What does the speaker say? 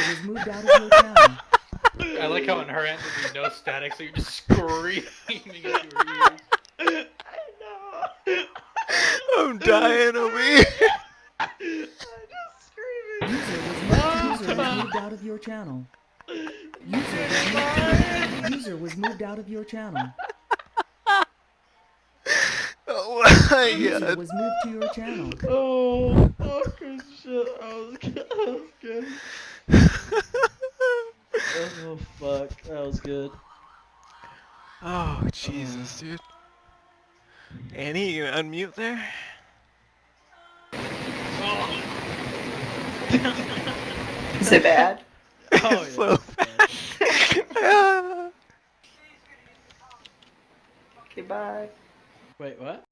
was moved out of your channel. I like how on her end there'd be no static, so you're just screaming into your ears. I know. I'm dying over here. I'm just screaming. User was moved out of your channel. User was moved out of your channel. Oh my User god. was moved to your channel. Oh, fucking shit. That was good. That was good. Oh, fuck. That was good. Oh, Jesus, dude. Annie, you gonna unmute there? Is it bad? Oh, It's yeah. so bad. Okay, bye. Wait, what?